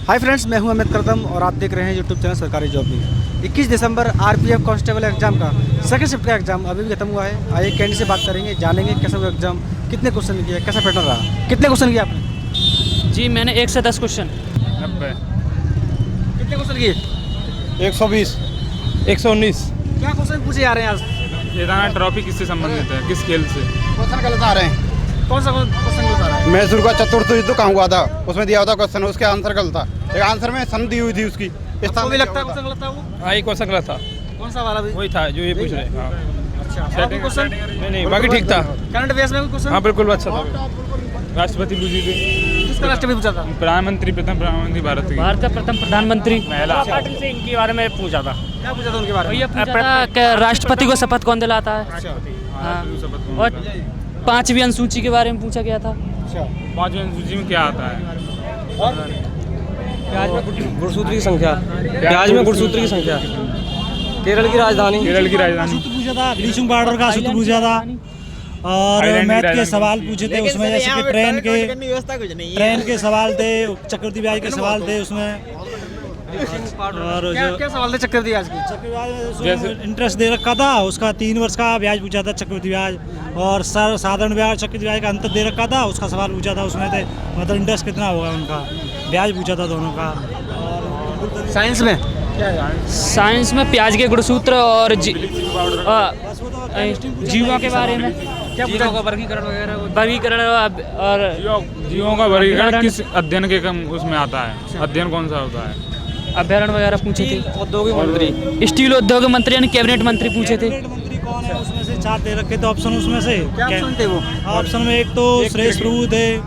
Hi friends, मैं हूं अमित करदम और आप देख रहे हैं यूट्यूब चैनल सरकारी जॉब में। 21 दिसंबर आरपीएफ कांस्टेबल एग्जाम का सेकंड शिफ्ट का एग्जाम अभी भी खत्म हुआ है। आइए कैंडिडेट से बात करेंगे, जानेंगे कैसा हुआ एग्जाम, कितने क्वेश्चन किए, कैसा पैटर्न रहा। कितने क्वेश्चन किए आपने? जी मैंने 1 से 10 क्वेश्चन। 90। कितने क्वेश्चन किए? 120, 119। क्या क्वेश्चन पूछे जा रहे हैं आज? ये दाना ट्रॉफी किससे संबंधित है, किस खेल से? क्वेश्चन गलत आ रहे हैं। कौन सा क्वेश्चन बता रहा है? मैसूर का चतुर्थ युद्ध कहाँ हुआ था, उसमें दिया हुआ था क्वेश्चन, उसके आंसर गलत था। एक आंसर में सन दी हुई थी उसकी। आपको भी लगता है क्वेश्चन गलत था वो? हाँ, ये क्वेश्चन गलत था। कौन सा वाला भी? वही था जो ये पूछ रहे हैं। हाँ। अच्छा, और कोई क्वेश्चन? नहीं, बाकी ठीक था। करंट अफेयर्स में कोई क्वेश्चन? हाँ, बिल्कुल अच्छा था। राष्ट्रपति पूछी थी। किसका राष्ट्रपति पूछा था? प्रधानमंत्री, प्रथम प्रधानमंत्री भारत की। भारत का प्रथम प्रधानमंत्री महिला। पाटिल से इनके बारे में पूछा था। क्या पूछा था उनके बारे में? ये पूछा था कि राष्ट्रपति को शपथ कौन दिलाता है। हाँ। और 5वीं अनुसूची के बारे में पूछा गया था। अच्छा, 5वीं अनुसूची में क्या आता है? गुणसूत्र की संख्या, प्याज में गुणसूत्र की संख्या, केरल की राजधानी। केरल की राजधानी। सूत्र पूछा था, ब्लीचिंग पाउडर का सूत्र पूछा था और आइलैंड मैथ की के राजधानी। सवाल पूछे थे उसमें, जैसे कि ट्रेन के सवाल थे, चक्रवर्ती ब्याज के सवाल थे उसमें। और क्या जो क्या सवाल थे चक्रवर्ती ब्याज के? जैसे इंटरेस्ट दे रखा था उसका 3 वर्ष का ब्याज पूछा था चक्रवर्ती ब्याज, और साधारण ब्याज चक्रवर्ती ब्याज का अंतर दे रखा था, उसका सवाल पूछा था उसमें थे, मतलब इंटरेस्ट कितना होगा उनका, ब्याज पूछा था दोनों का। साइंस में? साइंस में प्याज के गुणसूत्र और जीवों के बारे में क्या पूछा? वर्गीकरण और जीवों का वर्गीकरण किस अध्ययन के कम उसमें आता है? अध्ययन कौन सा होता है? अभ्यारण वगैरह पूछे थे। औद्योगिक मंत्री, स्टील उद्योग मंत्री यानी कैबिनेट मंत्री पूछे थे। कैबिनेट मंत्री कौन है उसमें से 4 दे रखे थे ऑप्शन, उसमें से क्या ऑप्शन थे वो? ऑप्शन में एक तो सुरेश प्रभु थे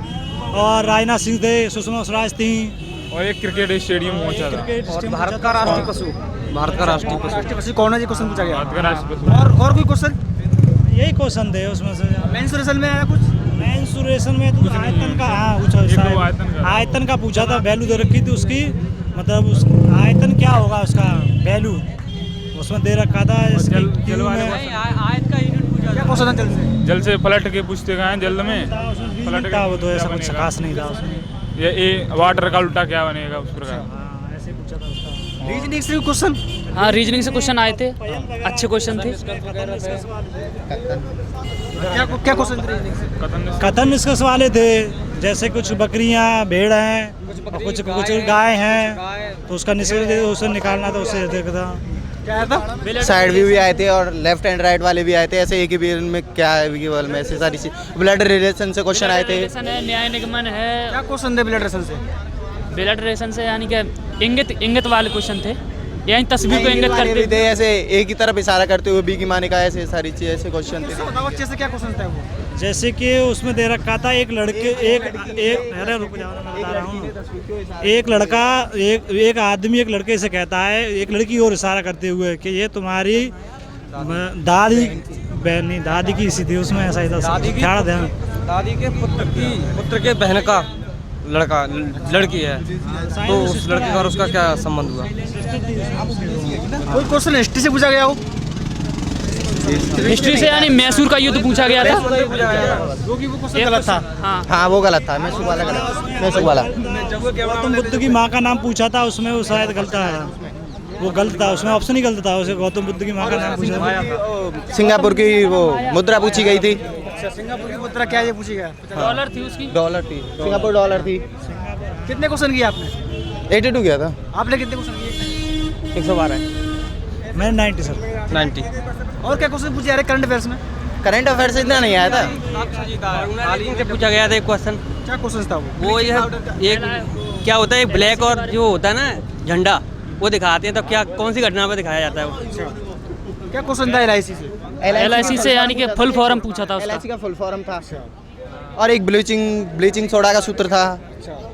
और राजनाथ सिंह थे, सुषमा स्वराज थी, और एक क्रिकेट स्टेडियम पहुंचा था। क्रिकेट भारत का राष्ट्रीय पशु, भारत का राष्ट्रीय पशु। राष्ट्रीय पशु कौन है? जी क्वेश्चन पूछा गया। भारत का राष्ट्रपति। और कोई क्वेश्चन? यही क्वेश्चन थे उसमें से। मेंसुरेशन में आया कुछ? मेंसुरेशन में तो आयतन का, हाँ पूछा, एक शायद दो आयतन का। आयतन का पूछा था, वैल्यू दे रखी थी उसकी, मतलब उस आयतन क्या होगा उसका वैल्यू उसमें दे रखा था। इसकी जल क्यों वाले में क्या क्वेश्चन है जल से? जल से पलट के पूछते गए हैं, जल में पलट था वो, तो ऐसा कुछ खास नहीं था उसमें। ये वाटर का उल्टा क्या बनेगा उस प्रकार। हाँ, ऐसे पूछा था उसका। रीजनिंग से क्वेश्चन? हाँ, रीजनिंग से क्वेश्चन आए थे, अच्छे क्वेश्चन थे। क्या क्वेश्चन थे रीजनिंग से? कथन निष्कर्ष वाले थे, जैसे कुछ बकरियां, भेड़ हैं और कुछ गाय हैं, तो उसका निष्कर्ष उसे निकालना था, उससे देखा था। क्या आया था? साइड व्यू भी आए थे और लेफ्ट एंड राइट वाले भी आए थे। ऐसे एक ही में क्या है विजुअल में ऐसे सारी चीज, ब्लड रिलेशन से क्वेश्चन आए थे। रिलेशन है, न्याय निगमन है। क्या क्वेश्चन थे ब्लड रेशन से? ब्लड रिलेशन से यानी कि इंगित वाले क्वेश्चन थे, यानी तस्वीर को इंगित वाले भी करते थे, ऐसे एक ही तरफ इशारा करते हुए बी की माने का, ऐसे सारी चीज ऐसे क्वेश्चन थे। बताओ अच्छे से क्या क्वेश्चन था वो? जैसे कि उसमें दे रखा था एक लड़के अरे रुक जाओ मैं बता रहा हूँ। एक लड़का एक आदमी एक लड़के से कहता है, एक लड़की और इशारा करते हुए कि ये तुम्हारी दादी बहन नहीं, दादी की सी थी उसमें, ऐसा ही था। ध्यान ध्यान दादी के पुत्र के बहन का लड़की है, तो उस लड़के का और उसका क्या संबंध हुआ? कोई क्वेश्चन हिस्ट्री से पूछा गया हो? हिस्ट्री से यानी मैसूर का युद्ध पूछा गया था। जो कि वो क्वेश्चन गलत था। हाँ, हाँ वो गलत था, मैसूर वाला गलत, मैसूर वाला। गौतम बुद्ध की माँ का नाम पूछा था उसमें, वो शायद गलत था, वो गलत था, उसमें ऑप्शन ही गलत था। उसे गौतम बुद्ध की माँ का नाम पूछा था। सिंगापुर की वो मुद्रा पूछी गई थी। अच्छा, सिंगापुर की मुद्रा क्या ये पूछी गया? डॉलर थी उसकी। डॉलर थी, सिंगापुर डॉलर थी। कितने क्वेश्चन किए आपने? 82 गया था। आपने कितने क्वेश्चन किए? 112। मैंने 90 सर। 90। और क्या क्वेश्चन पूछे जा रहे करंट अफेयर्स में? करंट अफेयर से इतना नहीं आया था। हाल ही से पूछा गया था एक क्वेश्चन, क्या क्वेश्चन था वो? वो एक क्या होता है, एक ब्लैक और जो होता है ना झंडा, वो दिखाते हैं, तब क्या कौन सी घटना पर दिखाया जाता है वो? क्या क्वेश्चन था LIC से? LIC से यानी कि फुल फॉर्म पूछा था उसका। LIC का फुल फॉर्म था। और एक ब्लीचिंग सोडा का सूत्र था,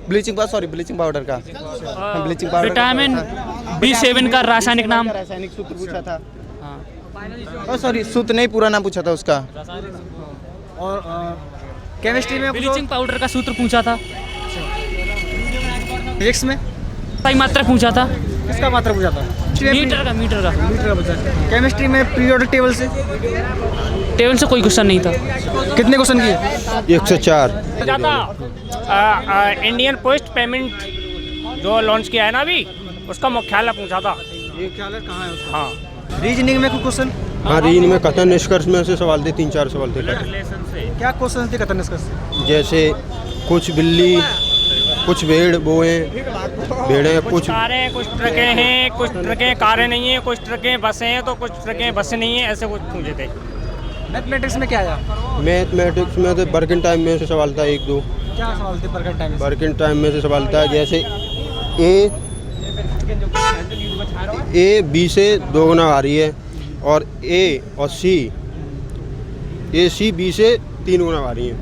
ब्लीचिंग पाउडर का, ब्लीचिंग पाउडर। विटामिन B7 का रासायनिक नाम। रासायनिक सूत्र पूछा था। हाँ। सॉरी, सूत्र नहीं, पूरा नाम पूछा था उसका। और केमिस्ट्री में ब्लीचिंग पाउडर का सूत्र पूछा था। फिजिक्स में सही मात्रा पूछा था। किसका मात्रा पूछा था? मीटर का मीटर का पूछा। केमिस्ट्री में पीरियोडिक टेबल से कोई क्वेश्चन नहीं था। कितने क्वेश्चन किए? 104। इंडियन पोस्ट पेमेंट जो लॉन्च किया है ना अभी, उसका मुख्यालय पूछा था। मुख्यालय कहाँ है उसका? हाँ, रीजनिंग में कोई क्वेश्चन? हाँ, रीजनिंग में कथन निष्कर्ष में से सवाल थे, 3-4 सवाल थे। क्या क्वेश्चन थे कथन निष्कर्ष? जैसे कुछ बिल्ली, कुछ भेड़ वो हैं, भेड़ें, कुछ कारें, कुछ ट्रकें हैं, कुछ ट्रकें कारें नहीं हैं, कुछ ट्रकें बसें हैं, तो कुछ ट्रकें बसें नहीं हैं, ऐसे कुछ पूछे थे। मैथमेटिक्स में क्या आया? मैथमेटिक्स में तो वर्किंग टाइम में से सवाल था 1-2। क्या सवाल थे वर्किंग टाइम में? वर्किंग टाइम में से सवाल था जैसे ए बी से 2 गुना भारी है और ए और सी बी से 3 गुना भारी है,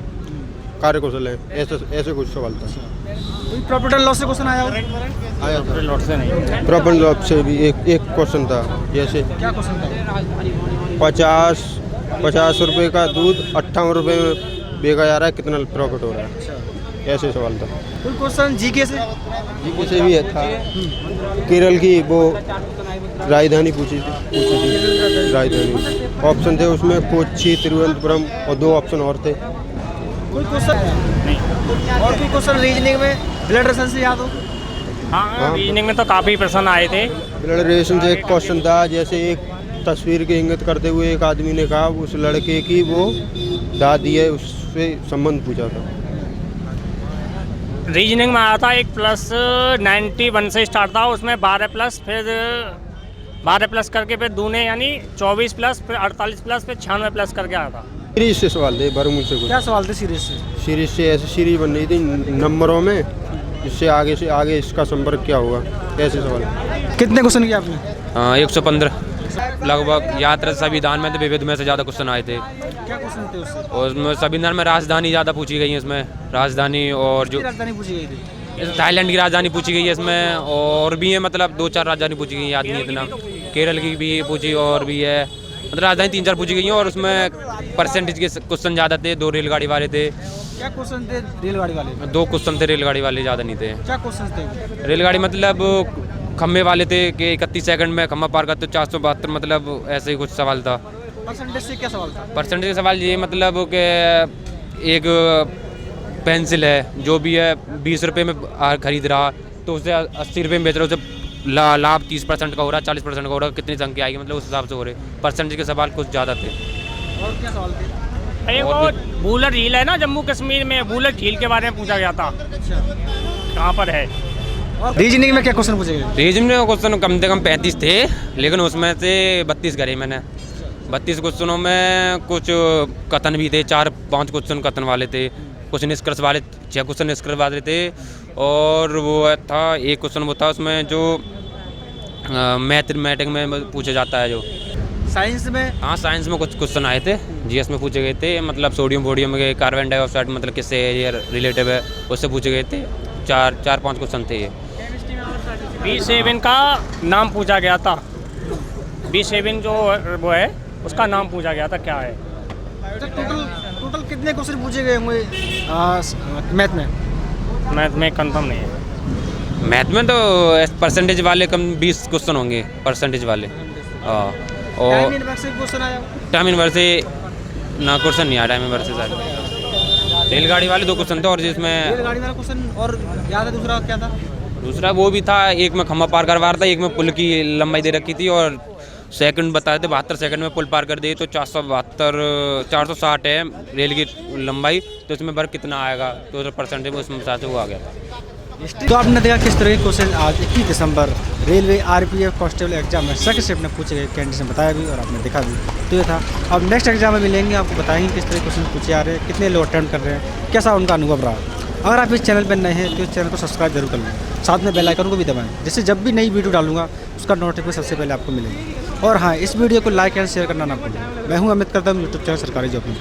कार्य कौशल है, ऐसे कुछ सवाल था। प्रॉपर्टी लॉ से क्वेश्चन आया? लॉट से नहीं, प्रॉपर्टी लॉ से भी एक क्वेश्चन था। जैसे क्या क्वेश्चन था? 50 रुपये का दूध 58 रुपये में बेचा जा रहा है, कितना प्रॉफिट हो रहा है, ऐसे सवाल था। कोई क्वेश्चन जीके से? जीके से भी था। केरल की वो राजधानी पूछी थी राजधानी। ऑप्शन थे उसमें कोच्चि, तिरुवनंतपुरम और 2 ऑप्शन और थे। कोई क्वेश्चन नहीं? और कोई क्वेश्चन रीजनिंग में ब्लड रेशन से याद हो? हाँ, रीजनिंग में तो काफ़ी प्रश्न आए थे। ब्लड रिलेशन से एक क्वेश्चन था। जैसे एक तस्वीर की इंगित करते हुए एक आदमी ने कहा उस लड़के की वो दादी है, उससे संबंध पूछा था। रीजनिंग में आया था एक प्लस 91 से स्टार्ट था, उसमें 12 प्लस, फिर 12 प्लस करके फिर दूने यानी 24 प्लस, फिर 48 प्लस, फिर 96 प्लस करके आया था। सीरीज से सवाल थे, बरमूल से कुछ। क्या सवाल थे सीरीज से? सीरीज से ऐसे सीरीज बन रही थी नंबरों में, इससे आगे इसका संपर्क क्या होगा, ऐसे सवाल। कितने क्वेश्चन किए आपने? 115 लगभग। यात्रा संविधान में तो विविध में से ज़्यादा क्वेश्चन आए थे। क्या क्वेश्चन थे उससे? और उसमें संविधान में राजधानी ज़्यादा पूछी गई है इसमें, राजधानी और जो राजधानी पूछी गई थी? थाईलैंड की राजधानी पूछी गई है इसमें, और भी है मतलब 2-4 राजधानी पूछी गई है, याद नहीं इतना। केरल की भी पूछी और भी है, मतलब राजधानी 3-4 पूछी गई हैं। और उसमें परसेंटेज के क्वेश्चन ज़्यादा थे, 2 रेलगाड़ी वाले थे। क्या क्वेश्चन थे रेलगाड़ी वाले? 2 क्वेश्चन थे रेलगाड़ी वाले, ज़्यादा नहीं थे। क्या क्वेश्चन थे? रेलगाड़ी मतलब खम्भे वाले थे कि 31 सेकंड में खम्भा पार करते 472, मतलब ऐसे ही कुछ सवाल था। परसेंटेज से क्या सवाल था? परसेंटेज का सवाल ये मतलब कि एक पेंसिल है जो भी है 20 रुपये में खरीद रहा, तो उसे 80 रुपये में बेच रहा, उसे लाभ 30% का हो रहा, 40% का हो रहा, कितनी संख्या आएगी, मतलब उस हिसाब से हो रहे। परसेंटेज के सवाल कुछ ज़्यादा थे। और क्या सवाल थे? एक वो बूलर झील है ना जम्मू कश्मीर में, बूलर झील के बारे में पूछा गया था, कहाँ पर है। रीजनिंग में क्या क्वेश्चन पूछे गए? रीजनिंग में क्वेश्चन कम से कम 35 थे, लेकिन उसमें से 32 करे मैंने। 32 क्वेश्चनों में कुछ कथन भी थे, 4-5 क्वेश्चन कथन वाले थे, कुछ निष्कर्ष वाले, 6 क्वेश्चन निष्कर्ष वाले थे। और वो था एक क्वेश्चन वो था उसमें जो मैथमेटिक्स में पूछा जाता है जो। साइंस में? हाँ, साइंस में कुछ क्वेश्चन आए थे, जीएस में पूछे गए थे, मतलब सोडियम वोडियम के कार्बन डाइऑक्साइड मतलब किससे ये रिलेटिव है, उससे पूछे गए थे। 4-5 क्वेश्चन थे ये। B7 का नाम पूछा गया था, B7 जो वो है उसका नाम पूछा गया था, क्या है। टोटल कितने क्वेश्चन पूछे गए होंगे मैथ में? मैथ में कंफर्म नहीं है। मैथ में तो परसेंटेज वाले कम 20 क्वेश्चन होंगे, परसेंटेज वाले। और टाइम इनवर्स से क्वेश्चन आया? टाइम इनवर्स से ना क्वेश्चन नहीं आया, टाइम इनवर्स से सारे। रेलगाड़ी वाले 2 क्वेश्चन थे, और जिसमें रेलगाड़ी वाला क्वेश्चन और याद है दूसरा क्या था? दूसरा वो भी था, एक में खम्भा पार करवा रहा था, एक में पुल की लंबाई दे रखी थी और सेकंड बताए थे, 72 सेकंड में पुल पार कर दिए, तो 460 है रेल की लंबाई, तो इसमें वर्ग कितना आएगा, तो परसेंटेज उसमें साथ से वो आ गया था। तो आपने देखा किस तरह के क्वेश्चन आज 21 दिसंबर रेलवे RPF कांस्टेबल एग्जाम में सेकंड शिफ्ट में पूछे गए, कैंडिडेट ने बताया भी और आपने देखा भी। तो ये था। अब नेक्स्ट एग्जाम में मिलेंगे, आपको बताएंगे किस तरह के क्वेश्चन पूछे आ रहे हैं, कितने लोग अटेम्प्ट कर रहे हैं, कैसा उनका अनुभव रहा। अगर आप इस चैनल पर नए हैं तो इस चैनल को सब्सक्राइब जरूर कर लें, साथ में बेल आइकन को भी दबाएं, जिससे जब भी नई वीडियो डालूंगा उसका नोटिफिकेशन सबसे पहले आपको मिलेगा। और हाँ, इस वीडियो को लाइक एंड शेयर करना ना भूलें। मैं हूं अमित करदम, यूट्यूब चैनल सरकारी जॉब में।